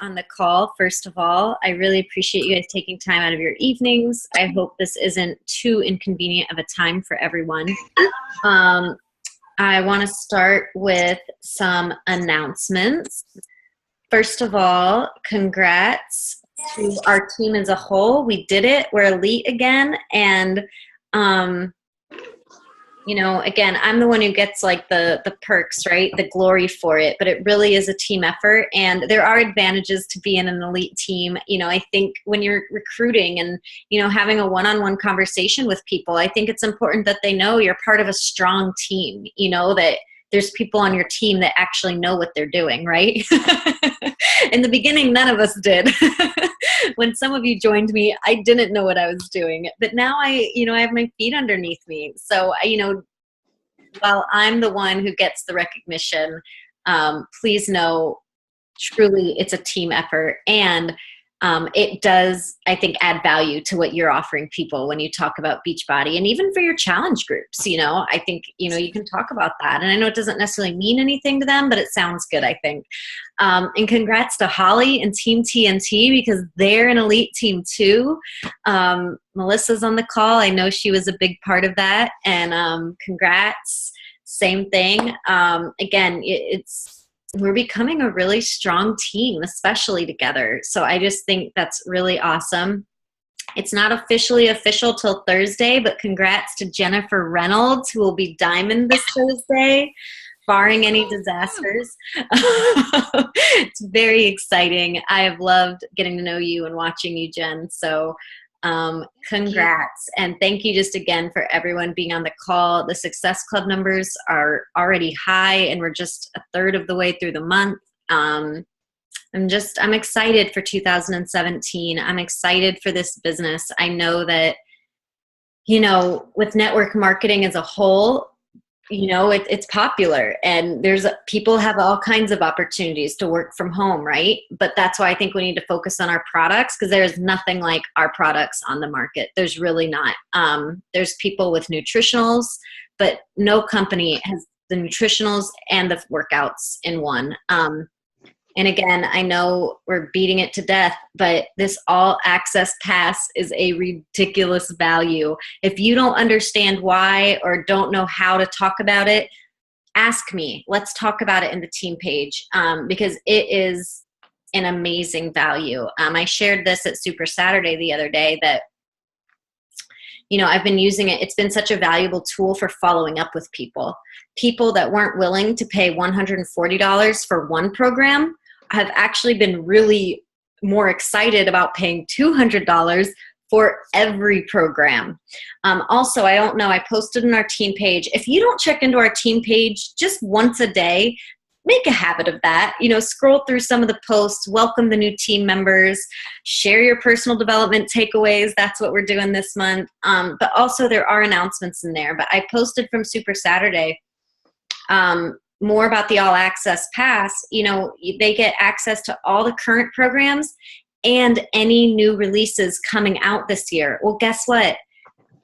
on the call. First of all, I really appreciate you guys taking time out of your evenings. I hope this isn't too inconvenient of a time for everyone. I want to start with some announcements. First of all, congrats to our team as a whole. We did it. We're elite again. And, again, I'm the one who gets like the perks, right? The glory for it, but it really is a team effort. And there are advantages to being an elite team. I think when you're recruiting and, having a one-on-one conversation with people, I think it's important that they know you're part of a strong team, that there's people on your team that actually know what they're doing, right? In the beginning, none of us did. When some of you joined me, I didn't know what I was doing. But now I have my feet underneath me. So, while I'm the one who gets the recognition, please know truly it's a team effort. And it does, I think, add value to what you're offering people when you talk about Beachbody, and even for your challenge groups. I think, you can talk about that. And I know it doesn't necessarily mean anything to them, but it sounds good, I think. And congrats to Holly and Team TNT, because they're an elite team too. Melissa's on the call. I know she was a big part of that. And congrats. Same thing. Again, we're becoming a really strong team, especially together. So I just think that's really awesome. It's not officially official till Thursday, but congrats to Jennifer Reynolds, who will be Diamond this Thursday, barring any disasters. It's very exciting. I have loved getting to know you and watching you, Jen. So congrats. And thank you just again for everyone being on the call. The Success Club numbers are already high, and we're just a third of the way through the month. I'm excited for 2017. I'm excited for this business. I know that, with network marketing as a whole, it's popular, and people have all kinds of opportunities to work from home, right? But that's why I think we need to focus on our products, because there's nothing like our products on the market. There's really not. There's people with nutritionals, but no company has the nutritionals and the workouts in one. And again, I know we're beating it to death, but this all access pass is a ridiculous value. If you don't understand why or don't know how to talk about it, ask me. Let's talk about it in the team page, because it is an amazing value. I shared this at Super Saturday the other day that, I've been using it. It's been such a valuable tool for following up with people. People that weren't willing to pay $140 for one program have actually been really more excited about paying $200 for every program. Also, I don't know, I posted on our team page. If you don't check into our team page just once a day, make a habit of that. Scroll through some of the posts, welcome the new team members, share your personal development takeaways. That's what we're doing this month. But also there are announcements in there. But I posted from Super Saturday more about the All Access Pass. They get access to all the current programs and any new releases coming out this year. Well, guess what?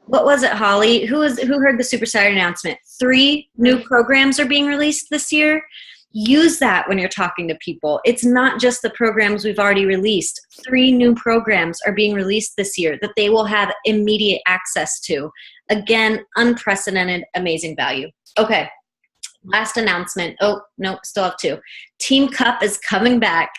What was it, Holly? Who heard the Super Saturday announcement? 3 new programs are being released this year. Use that when you're talking to people. It's not just the programs we've already released. 3 new programs are being released this year that they will have immediate access to. Again, unprecedented, amazing value. Okay. Last announcement. Oh, no, still have 2. Team Cup is coming back.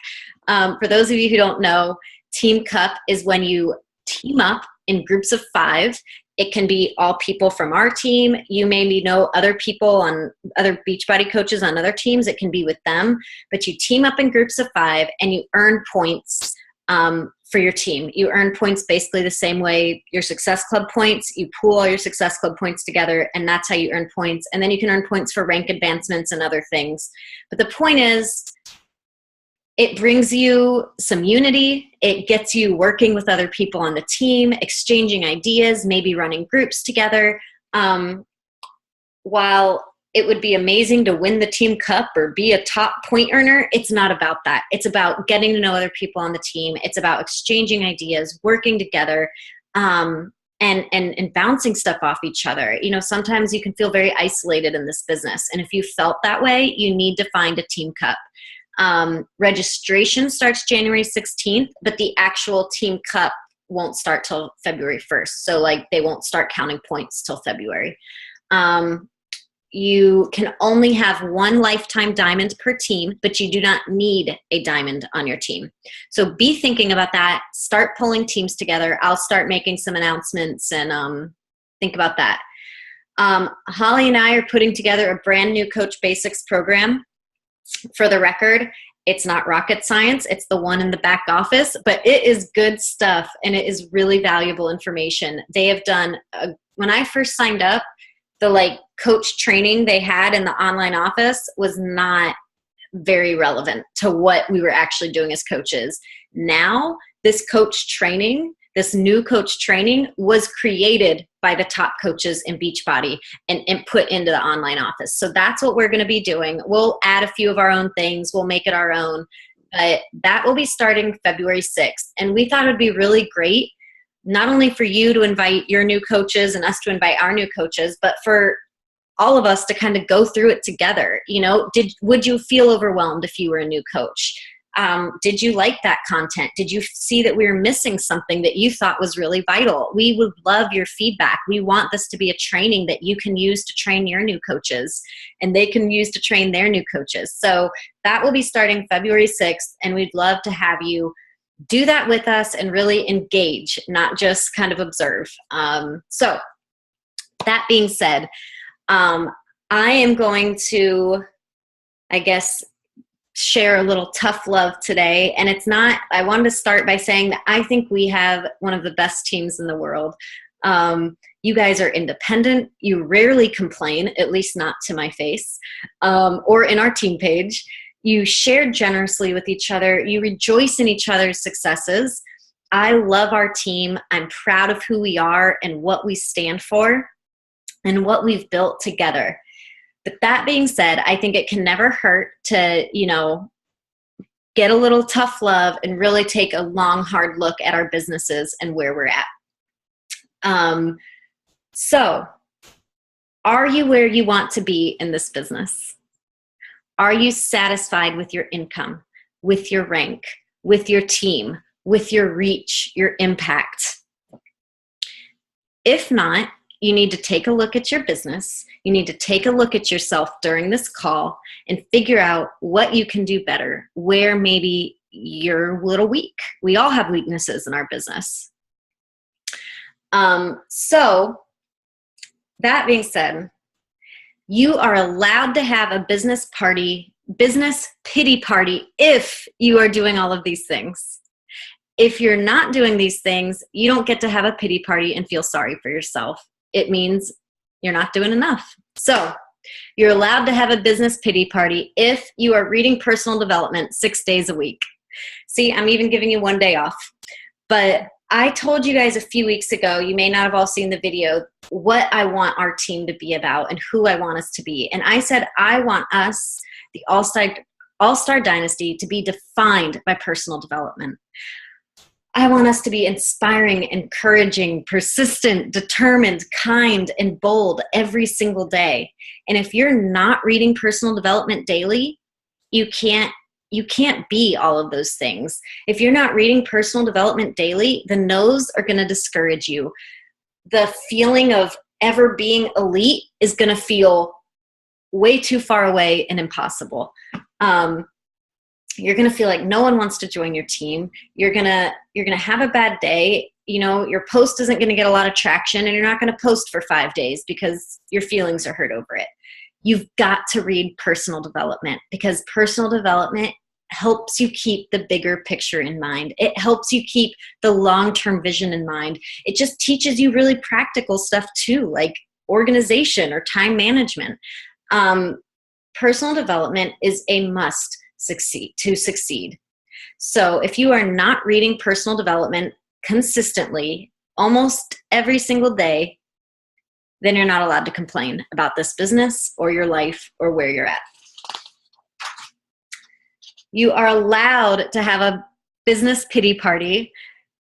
For those of you who don't know, Team Cup is when you team up in groups of 5. It can be all people from our team. You maybe know other people on other Beachbody coaches on other teams. It can be with them. But you team up in groups of 5 and you earn points for your team. You earn points basically the same way your Success Club points. You pool all your Success Club points together, and that's how you earn points. And then you can earn points for rank advancements and other things. But the point is, it brings you some unity. It gets you working with other people on the team, exchanging ideas, maybe running groups together. While it would be amazing to win the Team Cup or be a top point earner, it's not about that. It's about getting to know other people on the team. It's about exchanging ideas, working together, and bouncing stuff off each other. Sometimes you can feel very isolated in this business. And if you felt that way, you need to find a Team Cup. Registration starts January 16th, but the actual team cup won't start till February 1st. So like they won't start counting points till February. You can only have one lifetime diamond per team, but you do not need a diamond on your team. So be thinking about that. Start pulling teams together. I'll start making some announcements and think about that. Holly and I are putting together a brand new Coach Basics program. For the record, it's not rocket science. It's the one in the back office, but it is good stuff and it is really valuable information. They have done, when I first signed up, the like coach training they had in the online office was not very relevant to what we were actually doing as coaches. Now, this new coach training was created by the top coaches in Beachbody and put into the online office. So that's what we're going to be doing. We'll add a few of our own things. We'll make it our own. But that will be starting February 6th. And we thought it would be really great, not only for you to invite your new coaches and us to invite our new coaches, but for all of us to kind of go through it together. Would you feel overwhelmed if you were a new coach? Did you like that content? Did you see that we were missing something that you thought was really vital? We would love your feedback. We want this to be a training that you can use to train your new coaches and they can use to train their new coaches. So that will be starting February 6th, and we'd love to have you do that with us and really engage, not just kind of observe. So that being said, I am going to, I guess, share a little tough love today. And I wanted to start by saying that I think we have one of the best teams in the world. You guys are independent. You rarely complain, at least not to my face, or in our team page. You share generously with each other. You rejoice in each other's successes. I love our team. I'm proud of who we are and what we stand for and what we've built together. But that being said, I think it can never hurt to, get a little tough love and really take a long, hard look at our businesses and where we're at. So, are you where you want to be in this business? Are you satisfied with your income, with your rank, with your team, with your reach, your impact? If not, you need to take a look at your business. You need to take a look at yourself during this call and figure out what you can do better, where maybe you're a little weak. We all have weaknesses in our business. So that being said, you are allowed to have a business pity party if you are doing all of these things. If you're not doing these things, you don't get to have a pity party and feel sorry for yourself. It means you're not doing enough. So you're allowed to have a business pity party if you are reading personal development 6 days a week. See, I'm even giving you one day off. But I told you guys a few weeks ago, you may not have all seen the video, what I want our team to be about and who I want us to be. And I said, I want us, the All-Star Dynasty, to be defined by personal development. I want us to be inspiring, encouraging, persistent, determined, kind, and bold every single day. And if you're not reading personal development daily, you can't be all of those things. If you're not reading personal development daily, the no's are going to discourage you. The feeling of ever being elite is going to feel way too far away and impossible. You're going to feel like no one wants to join your team. You're going to have a bad day. Your post isn't going to get a lot of traction, and you're not going to post for 5 days because your feelings are hurt over it. You've got to read personal development, because personal development helps you keep the bigger picture in mind. It helps you keep the long-term vision in mind. It just teaches you really practical stuff too, like organization or time management. Personal development is a must to succeed. So if you are not reading personal development consistently, almost every single day, then you're not allowed to complain about this business or your life or where you're at. You are allowed to have a business pity party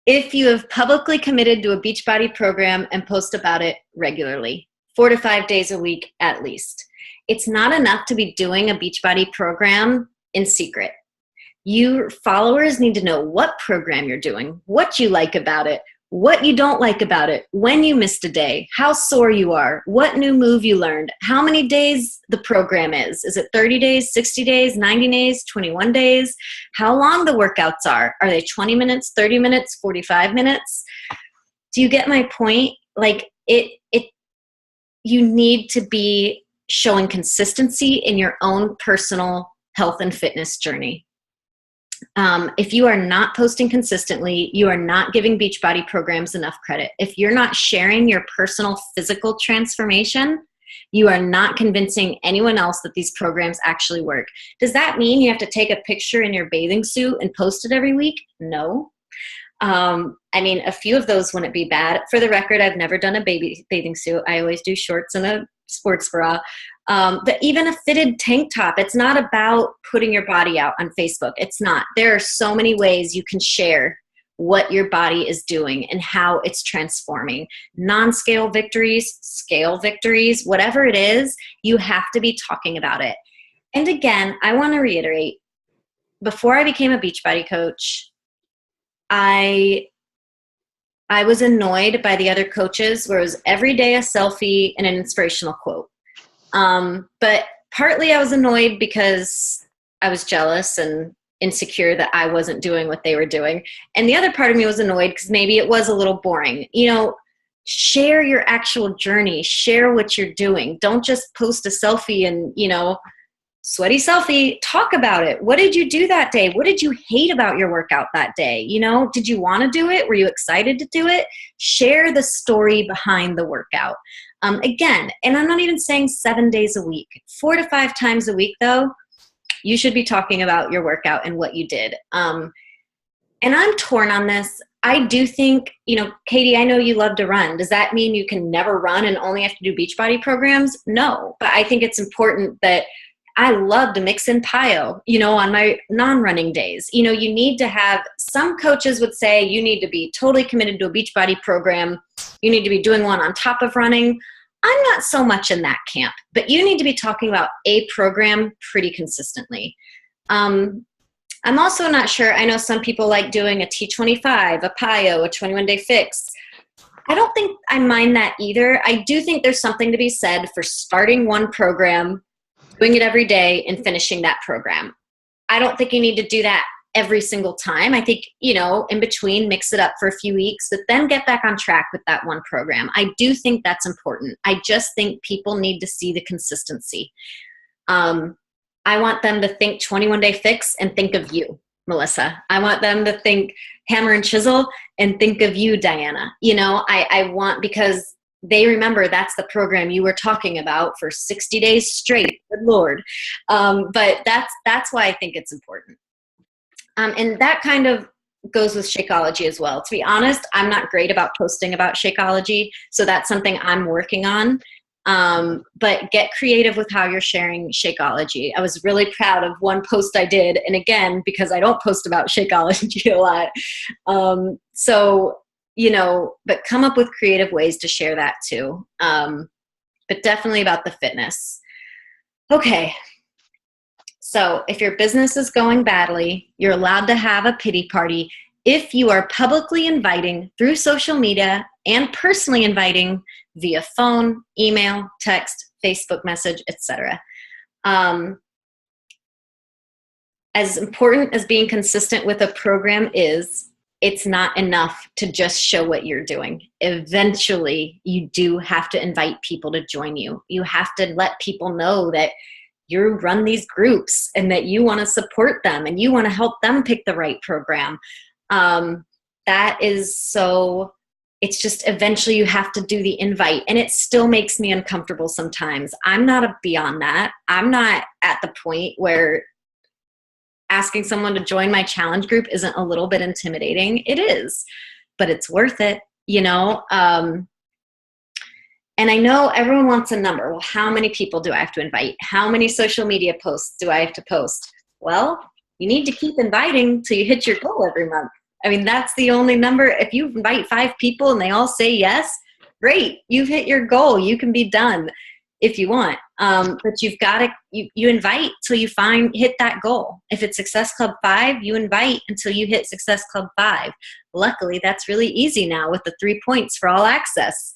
if you have publicly committed to a Beachbody program and post about it regularly, 4 to 5 days a week at least. It's not enough to be doing a Beachbody program in secret. Your followers need to know what program you're doing, what you like about it, what you don't like about it, when you missed a day, how sore you are, what new move you learned, how many days the program is. Is it 30 days, 60 days, 90 days, 21 days? How long the workouts are. Are they 20 minutes, 30 minutes, 45 minutes? Do you get my point? Like you need to be showing consistency in your own personal health and fitness journey. If you are not posting consistently, you are not giving Beachbody programs enough credit. If you're not sharing your personal physical transformation, you are not convincing anyone else that these programs actually work. Does that mean you have to take a picture in your bathing suit and post it every week? No. I mean, a few of those wouldn't be bad. For the record, I've never done a bathing suit. I always do shorts and a sports bra. But even a fitted tank top, it's not about putting your body out on Facebook. It's not. There are so many ways you can share what your body is doing and how it's transforming. Non-scale victories, scale victories, whatever it is, you have to be talking about it. And again, I want to reiterate, before I became a Beachbody coach, I was annoyed by the other coaches where it was every day a selfie and an inspirational quote. But partly I was annoyed because I was jealous and insecure that I wasn't doing what they were doing. And the other part of me was annoyed because maybe it was a little boring. You know, share your actual journey, share what you're doing. Don't just post a selfie and, you know, sweaty selfie, talk about it. What did you do that day? What did you hate about your workout that day? You know, did you want to do it? Were you excited to do it? Share the story behind the workout. Again, and I'm not even saying 7 days a week, 4 to 5 times a week though, you should be talking about your workout and what you did. And I'm torn on this. I do think, you know, Katie, I know you love to run. Does that mean you can never run and only have to do Beachbody programs? No, but I think it's important that I love to mix in PIO, you know, on my non-running days. You know, you need to have, some coaches would say you need to be totally committed to a Beachbody program. You need to be doing one on top of running. I'm not so much in that camp, but you need to be talking about a program pretty consistently. I'm also not sure. I know some people like doing a T25, a PIO, a 21-day fix. I don't think I mind that either. I do think there's something to be said for starting one program, doing it every day, and finishing that program. I don't think you need to do that every single time. I think, you know, in between, mix it up for a few weeks, but then get back on track with that one program. I do think that's important. I just think people need to see the consistency. I want them to think 21-day fix and think of you, Melissa. I want them to think hammer and chisel and think of you, Diana. You know, I want, because they remember that's the program you were talking about for 60 days straight. Good Lord. But that's why I think it's important. And that kind of goes with Shakeology as well. To be honest, I'm not great about posting about Shakeology, so that's something I'm working on. But get creative with how you're sharing Shakeology. I was really proud of one post I did, and again, because I don't post about Shakeology a lot. So, you know, but come up with creative ways to share that too. But definitely about the fitness. Okay. So if your business is going badly, you're allowed to have a pity party if you are publicly inviting through social media and personally inviting via phone, email, text, Facebook message, etc. As important as being consistent with a program is, it's not enough to just show what you're doing. Eventually, you do have to invite people to join you. You have to let people know that you run these groups and that you want to support them and you want to help them pick the right program. That is so, it's just eventually you have to do the invite, and it still makes me uncomfortable sometimes. I'm not beyond that. I'm not at the point where asking someone to join my challenge group isn't a little bit intimidating. It is, but it's worth it, you know? And I know everyone wants a number. Well, how many people do I have to invite? How many social media posts do I have to post? Well, you need to keep inviting till you hit your goal every month. I mean, that's the only number. If you invite 5 people and they all say yes, great. You've hit your goal. You can be done if you want. But you've got to, you invite till you hit that goal. If it's Success Club 5, you invite until you hit Success Club 5. Luckily, that's really easy now with the 3 points for all access.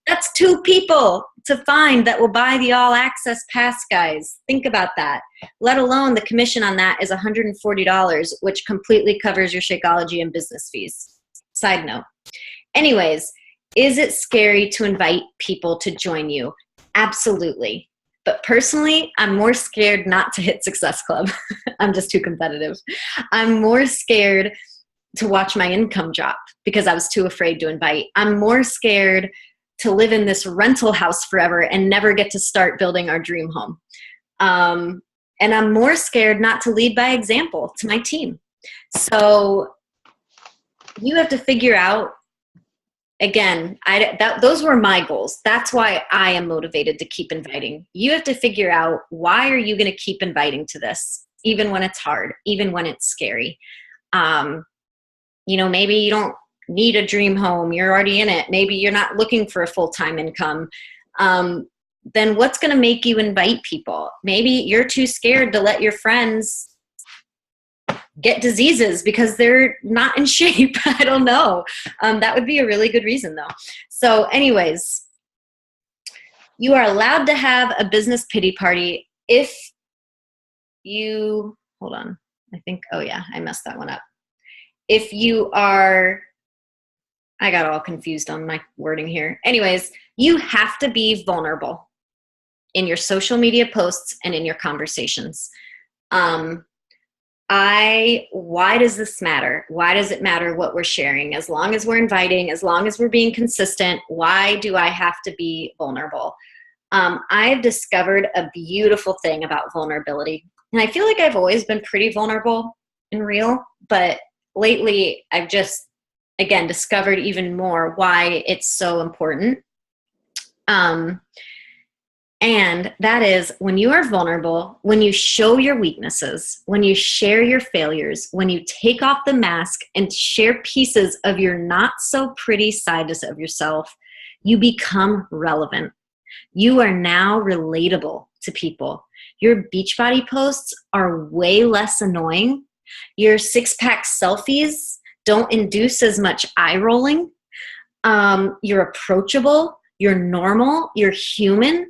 That's 2 people to find that will buy the all access pass, guys. Think about that. Let alone the commission on that is $140, which completely covers your Shakeology and business fees. Side note. Anyways, is it scary to invite people to join you? Absolutely. But personally, I'm more scared not to hit Success Club. I'm just too competitive. I'm more scared to watch my income drop because I was too afraid to invite. I'm more scared to live in this rental house forever and never get to start building our dream home. And I'm more scared not to lead by example to my team. So you have to figure out, again, those were my goals. That's why I am motivated to keep inviting. You have to figure out, why are you going to keep inviting to this, even when it's hard, even when it's scary? Maybe you don't need a dream home. You're already in it. Maybe you're not looking for a full-time income. Then what's going to make you invite people? Maybe you're too scared to let your friends get diseases because they're not in shape. I don't know. That would be a really good reason though. So anyways, you are allowed to have a business pity party if you, hold on. I think, oh yeah, I messed that one up. If you are, I got all confused on my wording here. Anyways, you have to be vulnerable in your social media posts and in your conversations. Why does this matter? Why does it matter what we're sharing? As long as we're inviting, as long as we're being consistent, why do I have to be vulnerable? I've discovered a beautiful thing about vulnerability. And I feel like I've always been pretty vulnerable and real, but lately I've just, again, discovered even more why it's so important. And that is, when you are vulnerable, when you show your weaknesses, when you share your failures, when you take off the mask and share pieces of your not so pretty side of yourself, you become relevant. You are now relatable to people. Your Beachbody posts are way less annoying. Your 6-pack selfies don't induce as much eye rolling. You're approachable. You're normal. You're human.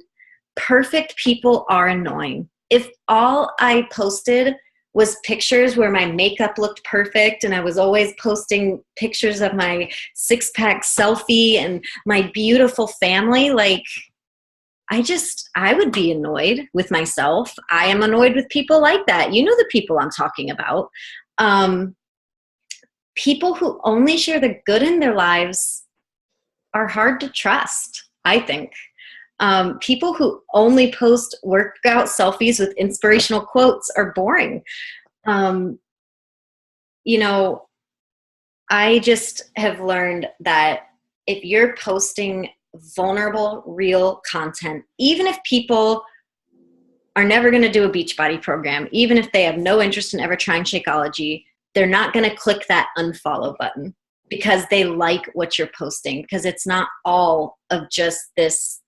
Perfect people are annoying. If all I posted was pictures where my makeup looked perfect and I was always posting pictures of my 6-pack selfie and my beautiful family, like, I would be annoyed with myself. I am annoyed with people like that. You know the people I'm talking about. People who only share the good in their lives are hard to trust, I think. People who only post workout selfies with inspirational quotes are boring. I just have learned that if you're posting vulnerable, real content, even if people are never going to do a Beachbody program, even if they have no interest in ever trying Shakeology, they're not going to click that unfollow button because they like what you're posting, because it's not all of just this,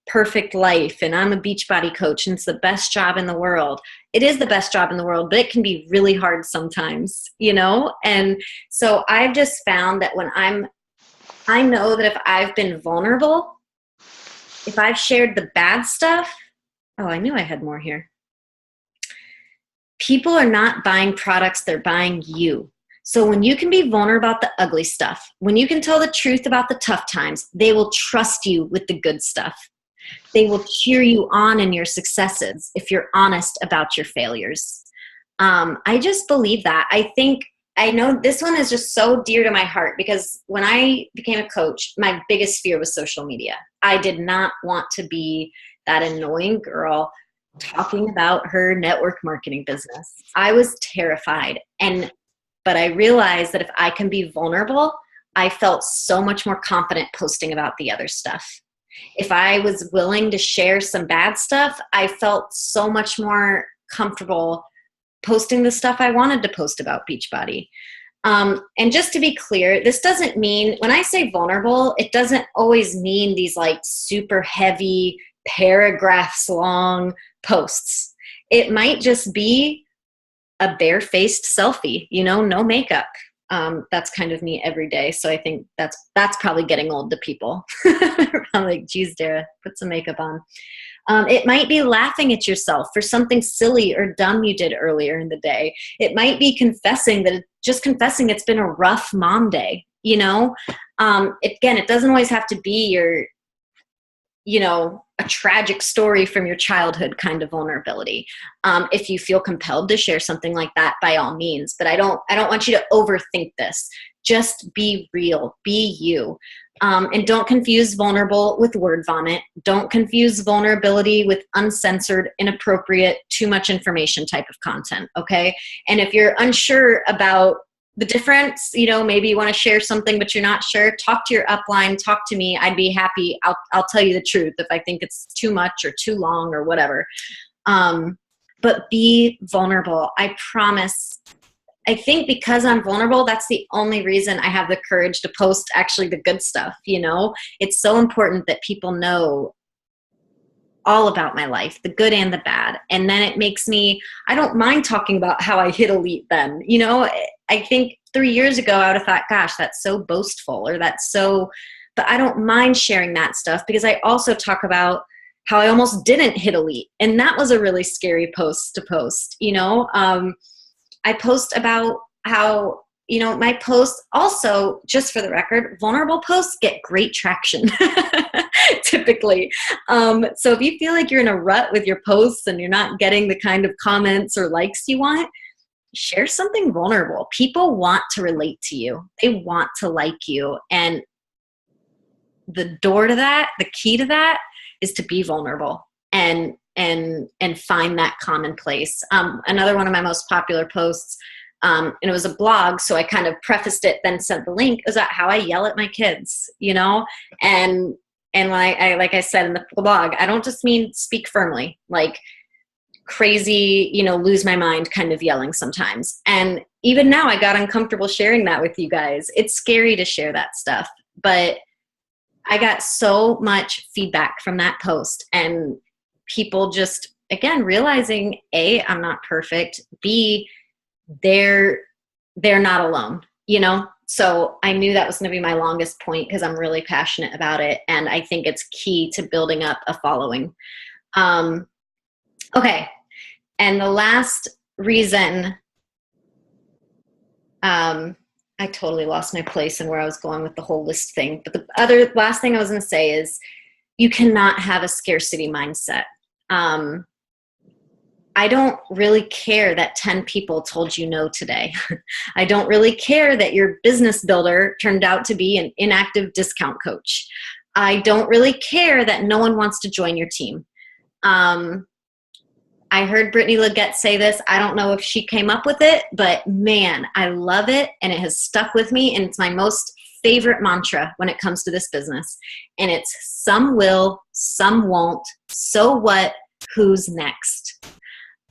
perfect life and I'm a Beachbody coach and it's the best job in the world. It is the best job in the world, but it can be really hard sometimes, And so I've just found that I know that if I've been vulnerable, if I've shared the bad stuff, oh, I knew I had more here. People are not buying products, they're buying you. So when you can be vulnerable about the ugly stuff, when you can tell the truth about the tough times, they will trust you with the good stuff. They will cheer you on in your successes if you're honest about your failures. I just believe that. I know this one is just so dear to my heart because when I became a coach, my biggest fear was social media. I did not want to be that annoying girl talking about her network marketing business. I was terrified. But I realized that if I can be vulnerable, I felt so much more confident posting about the other stuff. If I was willing to share some bad stuff, I felt so much more comfortable posting the stuff I wanted to post about Beachbody. And just to be clear, this doesn't mean, when I say vulnerable, it doesn't always mean these like super heavy paragraphs long posts. It might just be a bare-faced selfie, no makeup. That's kind of me every day. So I think that's probably getting old to people. I'm like, geez, Dara, put some makeup on. It might be laughing at yourself for something silly or dumb you did earlier in the day. It might be confessing it's been a rough mom day. Again, it doesn't always have to be your, a tragic story from your childhood kind of vulnerability. If you feel compelled to share something like that, by all means, but I don't want you to overthink this. Just be real, be you. And don't confuse vulnerable with word vomit. Don't confuse vulnerability with uncensored, inappropriate, too much information type of content, okay? And if you're unsure about the difference, maybe you want to share something, but you're not sure, talk to your upline, talk to me. I'd be happy. I'll tell you the truth if I think it's too much or too long or whatever. But be vulnerable. I promise. I think because I'm vulnerable, that's the only reason I have the courage to post actually the good stuff. It's so important that people know all about my life, the good and the bad. And then it makes me, I don't mind talking about how I hit elite then. I think 3 years ago, I would have thought, gosh, that's so boastful, or but I don't mind sharing that stuff, because I also talk about how I almost didn't hit elite. And that was a really scary post to post. I post about how, my posts also, just for the record, vulnerable posts get great traction typically. So if you feel like you're in a rut with your posts and you're not getting the kind of comments or likes you want, share something vulnerable. People want to relate to you. They want to like you. And the door to that, the key to that, is to be vulnerable and find that common place. Another one of my most popular posts, and it was a blog, so I kind of prefaced it, then sent the link, is that how I yell at my kids, and when I like I said in the blog, I don't just mean speak firmly, like crazy, lose my mind kind of yelling sometimes. And even now I got uncomfortable sharing that with you guys. It's scary to share that stuff, but I got so much feedback from that post, and people just, again, realizing A, I'm not perfect, B, they're not alone, So I knew that was going to be my longest point, because I'm really passionate about it, and I think it's key to building up a following. Okay, and the last reason, I totally lost my place and where I was going with the whole list thing, but the last thing I was going to say is you cannot have a scarcity mindset. I don't really care that 10 people told you no today. I don't really care that your business builder turned out to be an inactive discount coach. I don't really care that no one wants to join your team. I heard Brittany Leggett say this. I don't know if she came up with it, but man, I love it, and it has stuck with me, and it's my most favorite mantra when it comes to this business. And it's some will, some won't. So what? Who's next?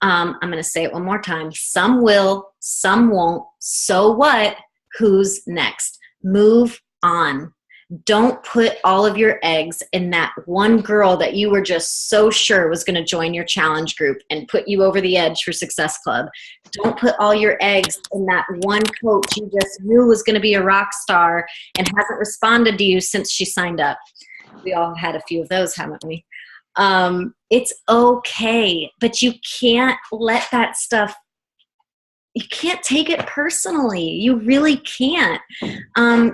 I'm going to say it one more time. Some will, some won't. So what? Who's next? Move on. Don't put all of your eggs in that one girl that you were just so sure was going to join your challenge group and put you over the edge for Success Club. Don't put all your eggs in that one coach you just knew was going to be a rock star and hasn't responded to you since she signed up. We all had a few of those, haven't we? It's okay, but you can't let that stuff, you can't take it personally. You really can't.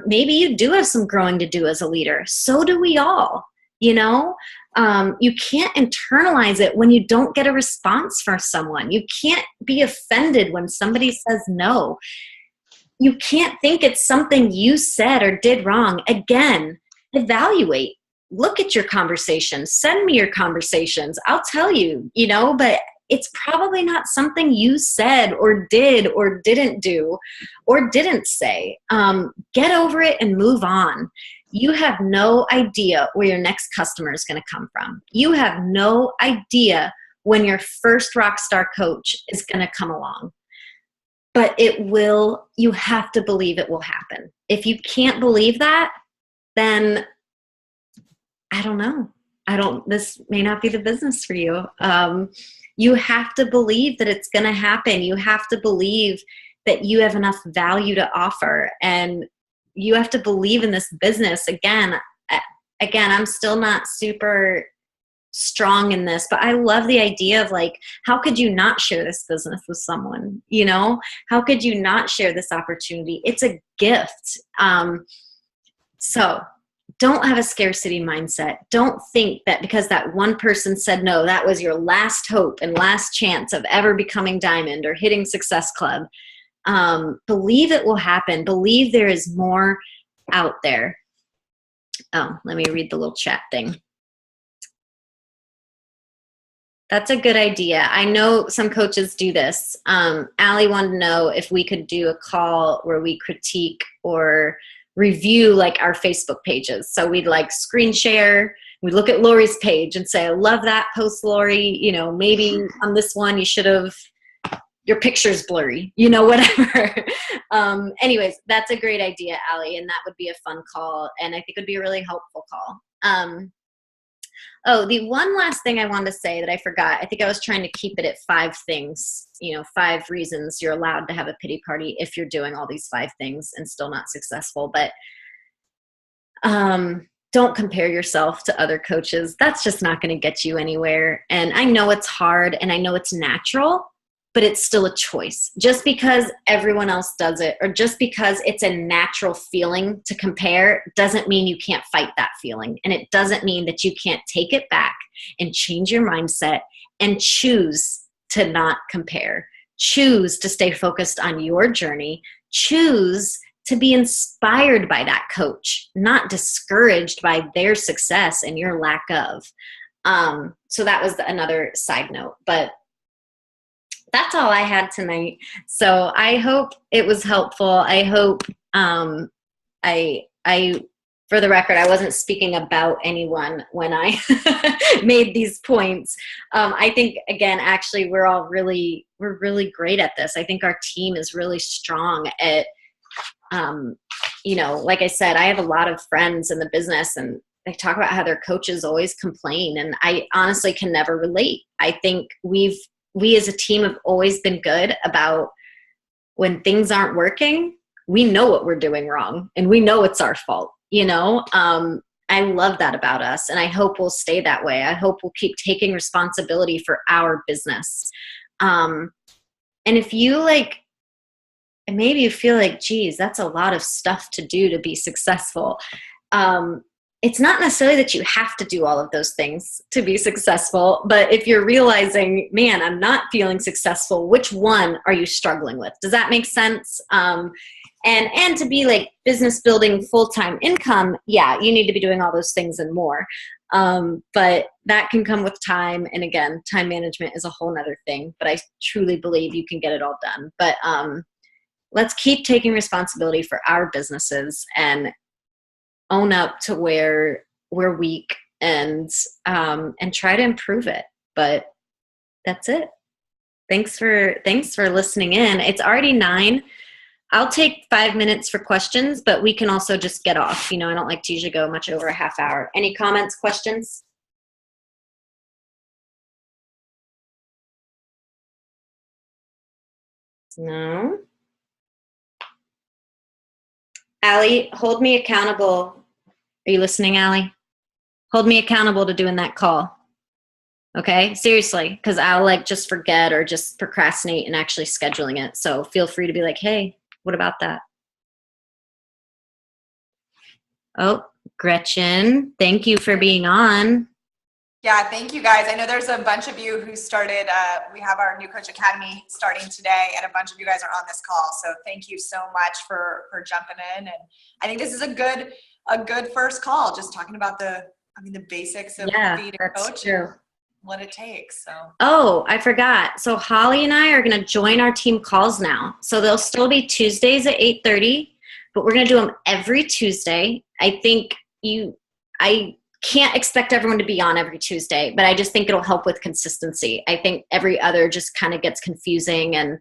Maybe you do have some growing to do as a leader. So do we all, you can't internalize it when you don't get a response from someone. You can't be offended when somebody says no. You can't think it's something you said or did wrong. Again, evaluate. Look at your conversations. Send me your conversations. I'll tell you, but it's probably not something you said or did or didn't do or didn't say. Get over it and move on. You have no idea where your next customer is going to come from. You have no idea when your first rockstar coach is going to come along. But it will, you have to believe it will happen. If you can't believe that, then I don't know. this may not be the business for you. You have to believe that it's going to happen. You have to believe that you have enough value to offer, and you have to believe in this business. Again, I'm still not super strong in this, but I love the idea of like, how could you not share this business with someone? How could you not share this opportunity? It's a gift. So don't have a scarcity mindset. Don't think that because that one person said no, that was your last hope and last chance of ever becoming diamond or hitting Success Club. Believe it will happen. Believe there is more out there. Oh, let me read the little chat thing. That's a good idea. I know some coaches do this. Allie wanted to know if we could do a call where we critique or review like our Facebook pages. So we'd like screen share. We look at Lori's page and say, I love that post, Lori. Maybe on this one you should have, your picture's blurry, whatever. Anyways, that's a great idea, Allie. And that would be a fun call. And I think it would be a really helpful call. The one last thing I wanted to say that I forgot, I think I was trying to keep it at 5 things, 5 reasons you're allowed to have a pity party if you're doing all these 5 things and still not successful. But don't compare yourself to other coaches. That's just not going to get you anywhere. And I know it's hard and I know it's natural, but it's still a choice. Just because everyone else does it, or just because it's a natural feeling to compare, doesn't mean you can't fight that feeling. And it doesn't mean that you can't take it back and change your mindset and choose to not compare. Choose to stay focused on your journey. Choose to be inspired by that coach, not discouraged by their success and your lack of. So that was another side note. But that's all I had tonight. So I hope it was helpful. I hope for the record, I wasn't speaking about anyone when I made these points. I think, again, actually, we're really great at this. I think our team is really strong at, like I said, I have a lot of friends in the business, and they talk about how their coaches always complain. And I honestly can never relate. I think we as a team have always been good about when things aren't working, we know what we're doing wrong and we know it's our fault. I love that about us, and I hope we'll stay that way. I hope we'll keep taking responsibility for our business. And if you maybe you feel like, geez, that's a lot of stuff to do to be successful. It's not necessarily that you have to do all of those things to be successful, but if you're realizing, man, I'm not feeling successful, which one are you struggling with? Does that make sense? And to be business building, full-time income, yeah, you need to be doing all those things and more. But that can come with time. And again, time management is a whole nother thing, but I truly believe you can get it all done. But let's keep taking responsibility for our businesses and own up to where we're weak and try to improve it. But that's it. Thanks for listening in. It's already 9. I'll take 5 minutes for questions, but we can also just get off. I don't like to usually go much over a half hour. Any comments, questions? No. Allie, hold me accountable. Are you listening, Allie? Hold me accountable to doing that call. Okay? Seriously, because I'll just forget or just procrastinate and actually scheduling it. So feel free to be like, hey, what about that? Oh, Gretchen, thank you for being on. Yeah, thank you guys. I know there's a bunch of you who started, we have our New Coach Academy starting today, and a bunch of you guys are on this call. So thank you so much for jumping in. And I think this is a good first call, just talking about the basics of being a coach. True. And what it takes. So. Oh, I forgot. So Holly and I are going to join our team calls now. So they'll still be Tuesdays at 8:30, but we're going to do them every Tuesday. I think I can't expect everyone to be on every Tuesday, but I just think it'll help with consistency. I think every other just kind of gets confusing. And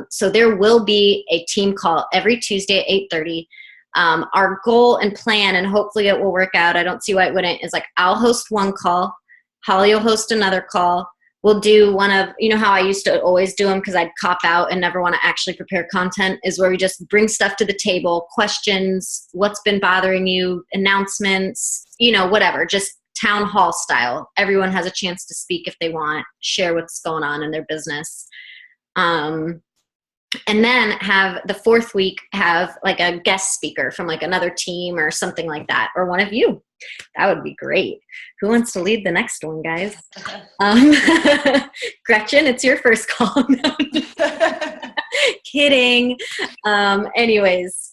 so there will be a team call every Tuesday at 8:30. Our goal and plan, and hopefully it will work out, I don't see why it wouldn't, is like I'll host one call, Holly will host another call. We'll do one of, you know how I used to always do them because I'd cop out and never want to actually prepare content, is where we just bring stuff to the table, questions, what's been bothering you, announcements, you know, whatever, just town hall style. Everyone has a chance to speak if they want, share what's going on in their business. And then have the fourth week have like a guest speaker from like another team or something like that, or one of you. That would be great. Who wants to lead the next one, guys? Gretchen, it's your first call. Kidding. Anyways,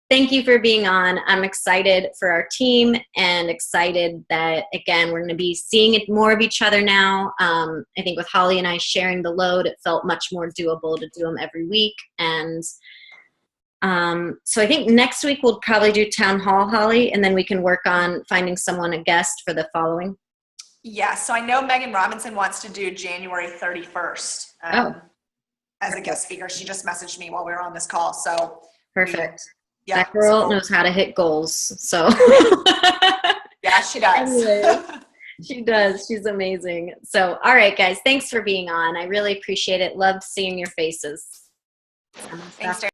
thank you for being on. I'm excited for our team and excited that, again, we're going to be seeing it more of each other now. I think with Holly and I sharing the load, it felt much more doable to do them every week. And so I think next week we'll probably do town hall, Holly, and then we can work on finding someone, a guest for the following. Yeah, so I know Megan Robinson wants to do January 31st as a guest speaker. She just messaged me while we were on this call. So perfect. Yeah, that girl knows how to hit goals. So yeah, she does. Anyway, she does. She's amazing. So, all right, guys, thanks for being on. I really appreciate it. Loved seeing your faces. Thanks, Dara.